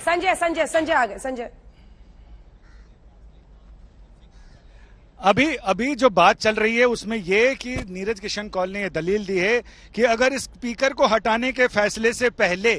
संजय संजय संजय आगे संजय। अभी जो बात चल रही है उसमें ये कि नीरज किशन कौल ने ये दलील दी है कि अगर इस स्पीकर को हटाने के फैसले से पहले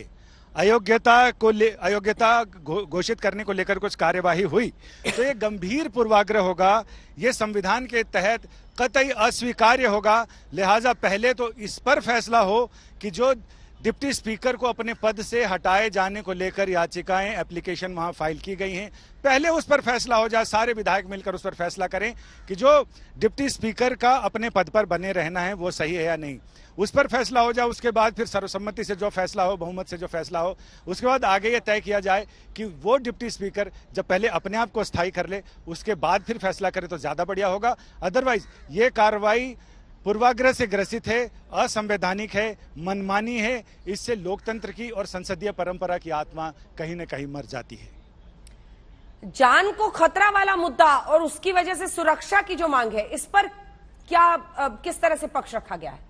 अयोग्यता घोषित करने को लेकर कुछ कार्यवाही हुई तो ये गंभीर पूर्वाग्रह होगा, ये संविधान के तहत कतई अस्वीकार्य होगा। लिहाजा पहले तो इस पर फैसला हो कि जो डिप्टी स्पीकर को अपने पद से हटाए जाने को लेकर याचिकाएं एप्लीकेशन वहां फाइल की गई हैं, पहले उस पर फैसला हो जाए, सारे विधायक मिलकर उस पर फैसला करें कि जो डिप्टी स्पीकर का अपने पद पर बने रहना है वो सही है या नहीं, उस पर फैसला हो जाए। उसके बाद फिर सर्वसम्मति से जो फैसला हो, बहुमत से जो फैसला हो, उसके बाद आगे ये तय किया जाए कि वो डिप्टी स्पीकर जब पहले अपने आप को स्थायी कर ले उसके बाद फिर फैसला करे तो ज्यादा बढ़िया होगा। अदरवाइज ये कार्रवाई पूर्वाग्रह से ग्रसित है, असंवैधानिक है, मनमानी है, इससे लोकतंत्र की और संसदीय परंपरा की आत्मा कहीं न कहीं मर जाती है। जान को खतरा वाला मुद्दा और उसकी वजह से सुरक्षा की जो मांग है, इस पर क्या किस तरह से पक्ष रखा गया है?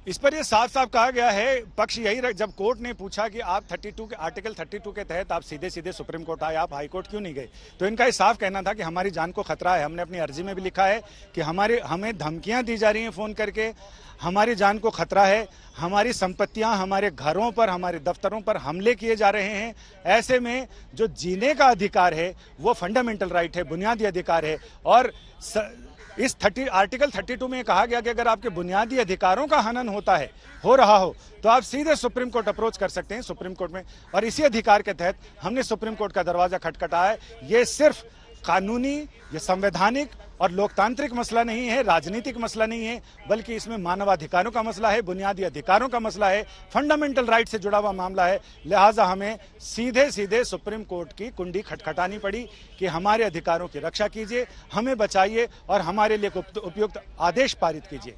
इस पर ये साफ साफ कहा गया है, पक्ष यही जब कोर्ट ने पूछा कि आप आर्टिकल 32 के तहत आप सीधे सीधे सुप्रीम कोर्ट आए, आप हाई कोर्ट क्यों नहीं गए, तो इनका ये साफ कहना था कि हमारी जान को खतरा है। हमने अपनी अर्जी में भी लिखा है कि हमें धमकियां दी जा रही हैं फोन करके, हमारी जान को खतरा है, हमारी संपत्तियां, हमारे घरों पर, हमारे दफ्तरों पर हमले किए जा रहे हैं। ऐसे में जो जीने का अधिकार है वो फंडामेंटल राइट है, बुनियादी अधिकार है। और इस आर्टिकल 32 में कहा गया कि अगर आपके बुनियादी अधिकारों का हनन हो रहा हो तो आप सीधे सुप्रीम कोर्ट अप्रोच कर सकते हैं, सुप्रीम कोर्ट में। और इसी अधिकार के तहत हमने सुप्रीम कोर्ट का दरवाजा खटखटाया है। ये सिर्फ कानूनी, ये संवैधानिक और लोकतांत्रिक मसला नहीं है, राजनीतिक मसला नहीं है, बल्कि इसमें मानवाधिकारों का मसला है, बुनियादी अधिकारों का मसला है, फंडामेंटल राइट से जुड़ा हुआ मामला है। लिहाजा हमें सीधे सीधे सुप्रीम कोर्ट की कुंडी खटखटानी पड़ी कि हमारे अधिकारों की रक्षा कीजिए, हमें बचाइए और हमारे लिए उपयुक्त आदेश पारित कीजिए।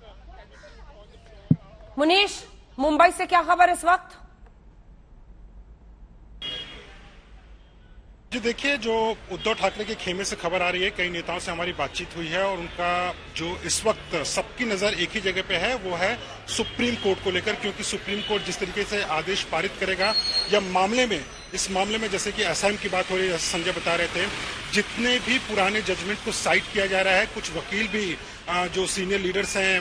मुनीश, मुंबई से क्या खबर इस वक्त? जी देखिए, जो उद्धव ठाकरे के खेमे से खबर आ रही है, कई नेताओं से हमारी बातचीत हुई है और उनका जो इस वक्त सबकी नजर एक ही जगह पे है वो है सुप्रीम कोर्ट को लेकर, क्योंकि सुप्रीम कोर्ट जिस तरीके से आदेश पारित करेगा या इस मामले में जैसे कि एसआईएम की बात हो रही है, संजय बता रहे थे, जितने भी पुराने जजमेंट को साइट किया जा रहा है, कुछ वकील भी जो सीनियर लीडर्स हैं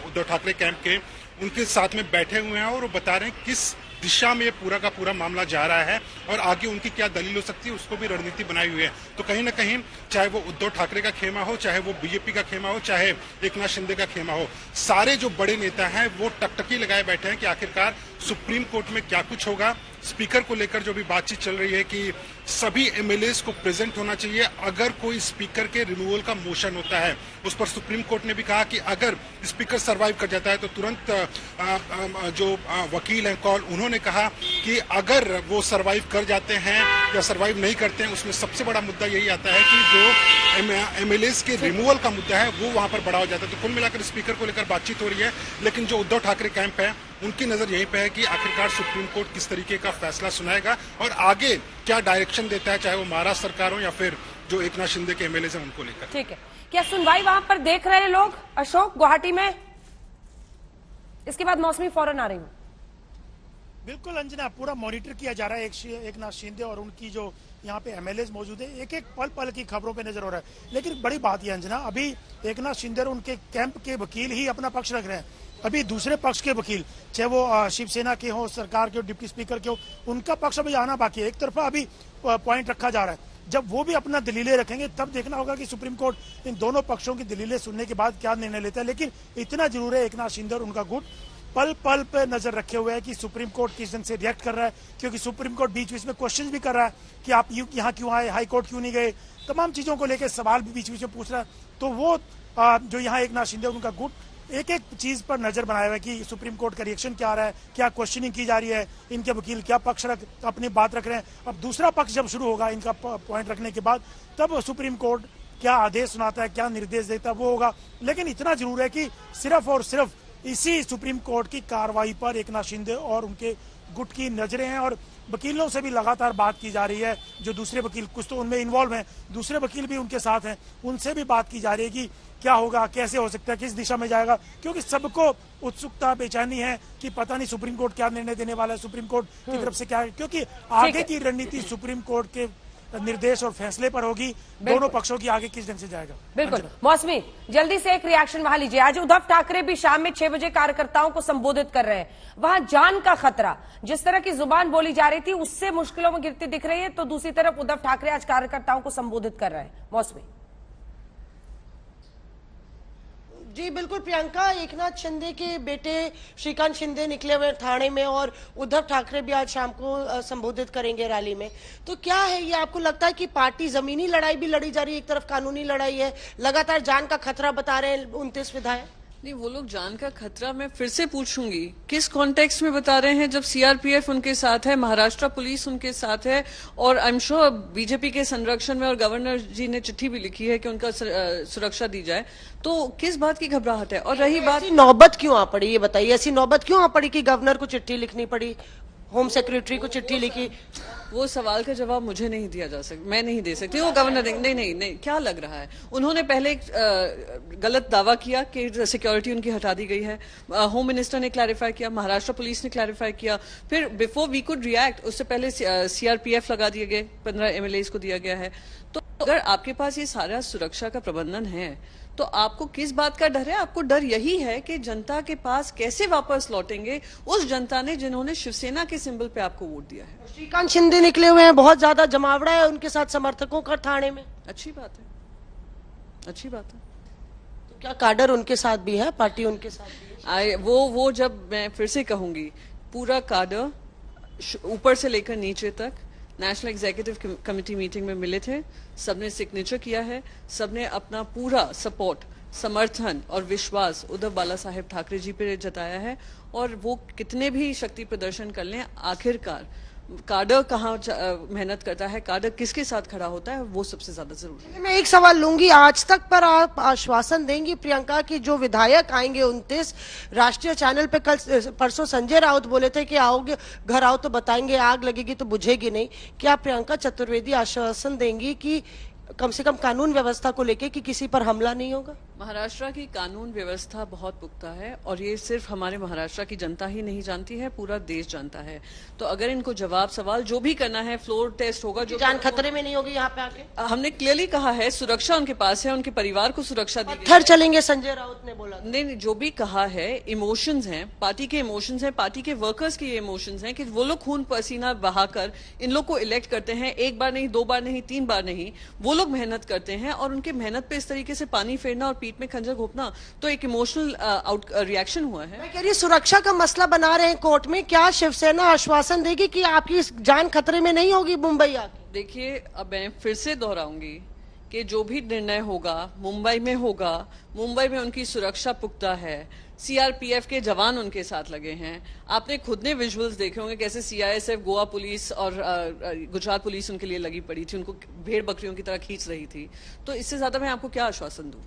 उद्धव ठाकरे कैंप के, उनके साथ में बैठे हुए हैं और वो बता रहे हैं किस दिशा में ये पूरा का पूरा मामला जा रहा है और आगे उनकी क्या दलील हो सकती है, उसको भी रणनीति बनाई हुई है। तो कहीं ना कहीं चाहे वो उद्धव ठाकरे का खेमा हो, चाहे वो बीजेपी का खेमा हो, चाहे एकनाथ शिंदे का खेमा हो, सारे जो बड़े नेता हैं वो टकटकी लगाए बैठे हैं कि आखिरकार सुप्रीम कोर्ट में क्या कुछ होगा। स्पीकर को लेकर जो भी बातचीत चल रही है कि सभी एमएलएस को प्रेजेंट होना चाहिए अगर कोई स्पीकर के रिमूवल का मोशन होता है, उस पर सुप्रीम कोर्ट ने भी कहा कि अगर स्पीकर सरवाइव कर जाता है तो तुरंत जो वकील हैं कॉल, उन्होंने कहा कि अगर वो सरवाइव कर जाते हैं या सरवाइव नहीं करते हैं, उसमें सबसे बड़ा मुद्दा यही आता है कि जो एमएलएस के रिमूवल का मुद्दा है वो वहां पर बड़ा हो जाता है। तो कुल मिलाकर स्पीकर को लेकर बातचीत हो रही है, लेकिन जो उद्धव ठाकरे कैंप है उनकी नजर यहीं पे है कि आखिरकार सुप्रीम कोर्ट किस तरीके का फैसला सुनाएगा और आगे क्या डायरेक्शन देता है, चाहे वो महाराष्ट्र सरकार हो या फिर जो एकनाथ शिंदे के एमएलए हैं उनको लेकर। ठीक है, क्या सुनवाई वहां पर देख रहे हैं लोग अशोक गुवाहाटी में? इसके बाद मौसमी फौरन आ रही हूं। बिल्कुल अंजना, पूरा मॉनिटर किया जा रहा है एकनाथ शिंदे और उनकी जो यहाँ पे एमएलए मौजूद है, एक एक पल पल की खबरों पे नजर हो रहा है। लेकिन बड़ी बात यह अंजना, अभी एकनाथ शिंदे और उनके कैंप के वकील ही अपना पक्ष रख रहे हैं। अभी दूसरे पक्ष के वकील, चाहे वो शिवसेना के हो, सरकार के हो, डिप्टी स्पीकर के हो, उनका पक्ष अभी आना बाकी है। एक तरफा अभी पॉइंट रखा जा रहा है, जब वो भी अपना दलीलें रखेंगे तब देखना होगा कि सुप्रीम कोर्ट इन दोनों पक्षों की दलीलें सुनने के बाद क्या निर्णय लेता है। लेकिन इतना जरूर है, एकनाथ शिंदे और उनका गुट पल पल पे नजर रखे हुए है कि सुप्रीम कोर्ट किस ढंग से रिएक्ट कर रहा है, क्योंकि सुप्रीम कोर्ट बीच बीच में क्वेश्चन भी कर रहा है कि आप यहाँ क्यों आए, हाई कोर्ट क्यों नहीं गए, तमाम चीजों को लेकर सवाल भी बीच बीच में पूछ रहा है। तो वो जो यहाँ एकनाथ शिंदे और उनका गुट एक एक चीज पर नजर बनाया हुआ है कि सुप्रीम कोर्ट का रिएक्शन क्या आ रहा है, क्या क्वेश्चनिंग की जा रही है, इनके वकील क्या पक्ष अपनी बात रख रहे हैं। अब दूसरा पक्ष जब शुरू होगा इनका पॉइंट रखने के बाद, तब सुप्रीम कोर्ट क्या आदेश सुनाता है, क्या निर्देश देता है, वो होगा। लेकिन इतना जरूर है कि सिर्फ और सिर्फ इसी सुप्रीम कोर्ट की कार्रवाई पर एकनाथ शिंदे और उनके गुट की नजरें हैं और वकीलों से भी लगातार बात की जा रही है। जो दूसरे वकील, कुछ तो उनमें इन्वॉल्व हैं, दूसरे वकील भी उनके साथ हैं, उनसे भी बात की जा रही है कि क्या होगा, कैसे हो सकता है, किस दिशा में जाएगा, क्योंकि सबको उत्सुकता बेचैनी है कि पता नहीं सुप्रीम कोर्ट क्या निर्णय देने वाला है, सुप्रीम कोर्ट की तरफ से क्या है, क्योंकि आगे की रणनीति सुप्रीम कोर्ट के निर्देश और फैसले पर होगी, दोनों पक्षों की आगे किस ढंग से जाएगा। बिल्कुल मौसमी, जल्दी से एक रिएक्शन वहां लीजिए। आज उद्धव ठाकरे भी शाम में 6 बजे कार्यकर्ताओं को संबोधित कर रहे हैं, वहां जान का खतरा, जिस तरह की जुबान बोली जा रही थी उससे मुश्किलों में गिरती दिख रही है, तो दूसरी तरफ उद्धव ठाकरे आज कार्यकर्ताओं को संबोधित कर रहे हैं। मौसमी जी बिल्कुल प्रियंका, एकनाथ शिंदे के बेटे श्रीकांत शिंदे निकले हुए थाने में और उद्धव ठाकरे भी आज शाम को संबोधित करेंगे रैली में। तो क्या है ये, आपको लगता है कि पार्टी जमीनी लड़ाई भी लड़ी जा रही है, एक तरफ कानूनी लड़ाई है, लगातार जान का खतरा बता रहे हैं 29 विधायक? नहीं, वो लोग जान का खतरा, मैं फिर से पूछूंगी किस कॉन्टेक्स्ट में बता रहे हैं, जब सीआरपीएफ उनके साथ है, महाराष्ट्र पुलिस उनके साथ है, और आई एम श्योर बीजेपी के संरक्षण में, और गवर्नर जी ने चिट्ठी भी लिखी है कि उनका सुरक्षा दी जाए, तो किस बात की घबराहट है? और रही बात, नौबत क्यों आ पड़ी, ये बताइए, ऐसी नौबत क्यों आ पड़ी कि गवर्नर को चिट्ठी लिखनी पड़ी, होम सेक्रेटरी को चिट्ठी लिखी? वो सवाल का जवाब मुझे नहीं दिया जा सकता, मैं नहीं दे सकती, वो गवर्नर नहीं, क्या लग रहा है? उन्होंने पहले गलत दावा किया कि सिक्योरिटी उनकी हटा दी गई है, होम मिनिस्टर ने क्लैरिफाई किया, महाराष्ट्र पुलिस ने क्लैरिफाई किया, फिर बिफोर वी कुड रिएक्ट उससे पहले सीआरपीएफ लगा दिए गए, 15 एमएलए को दिया गया है। तो अगर आपके पास ये सारा सुरक्षा का प्रबंधन है तो आपको किस बात का डर है? आपको डर यही है कि जनता के पास कैसे वापस लौटेंगे उस जनता ने जिन्होंने शिवसेना के सिंबल पे आपको वोट दिया है। श्रीकांत शिंदे निकले हुए हैं, बहुत ज्यादा जमावड़ा है उनके साथ समर्थकों का थाने में। अच्छी बात है, अच्छी बात है। तो क्या काडर उनके साथ भी है, पार्टी उनके साथ भी है? वो जब मैं फिर से कहूंगी, पूरा काडर ऊपर से लेकर नीचे तक नेशनल एग्जीक्यूटिव कमेटी मीटिंग में मिले थे, सबने सिग्नेचर किया है, सबने अपना पूरा सपोर्ट, समर्थन और विश्वास उद्धव बाला साहेब ठाकरे जी पे जताया है, और वो कितने भी शक्ति प्रदर्शन कर लें, आखिरकार काडर कहाँ मेहनत करता है, काडर किसके साथ खड़ा होता है, वो सबसे ज्यादा जरूरी है। मैं एक सवाल लूंगी, आज तक पर आप आश्वासन देंगी प्रियंका कि जो विधायक आएंगे 29, राष्ट्रीय चैनल पे कल परसों संजय राउत बोले थे कि आओगे घर आओ तो बताएंगे, आग लगेगी तो बुझेगी नहीं, क्या प्रियंका चतुर्वेदी आश्वासन देंगी कि कम से कम कानून व्यवस्था को लेके कि किसी पर हमला नहीं होगा? महाराष्ट्र की कानून व्यवस्था बहुत पुख्ता है, और ये सिर्फ हमारे महाराष्ट्र की जनता ही नहीं जानती है, पूरा देश जानता है। तो अगर इनको जवाब सवाल जो भी करना है, फ्लोर टेस्ट होगा, जो जान खतरे में नहीं होगी यहाँ पे आके? हमने क्लियरली कहा है, सुरक्षा उनके पास है, उनके परिवार को सुरक्षा दी गई है। पत्थर चलेंगे संजय राउत ने बोला। नहीं, जो भी कहा है, इमोशंस हैं, पार्टी के इमोशंस हैं, पार्टी के वर्कर्स के ये इमोशंस हैं कि वो लोग खून पसीना बहाकर इन लोग को इलेक्ट करते हैं, एक बार नहीं, 2 बार नहीं, 3 बार नहीं, वो लोग मेहनत करते हैं, और उनके मेहनत पे इस तरीके से पानी फेरना और पीठ में खंजर घोपना तो एक इमोशनल रिएक्शन हुआ है। मैं कह रही हूँ सुरक्षा का मसला बना रहे हैं कोर्ट में, क्या शिवसेना आश्वासन देगी कि आपकी जान खतरे में नहीं होगी मुंबई आके? देखिए, अब मैं फिर से दोहराऊंगी कि जो भी निर्णय होगा मुंबई में होगा, मुंबई में उनकी सुरक्षा पुख्ता है, सीआरपीएफ के जवान उनके साथ लगे हैं, आपने खुद ने विजुअल्स देखे होंगे कैसे सीआईएसएफ, गोवा पुलिस और गुजरात पुलिस उनके लिए लगी पड़ी थी, उनको भेड़ बकरियों की तरह खींच रही थी, तो इससे ज्यादा मैं आपको क्या आश्वासन दूं?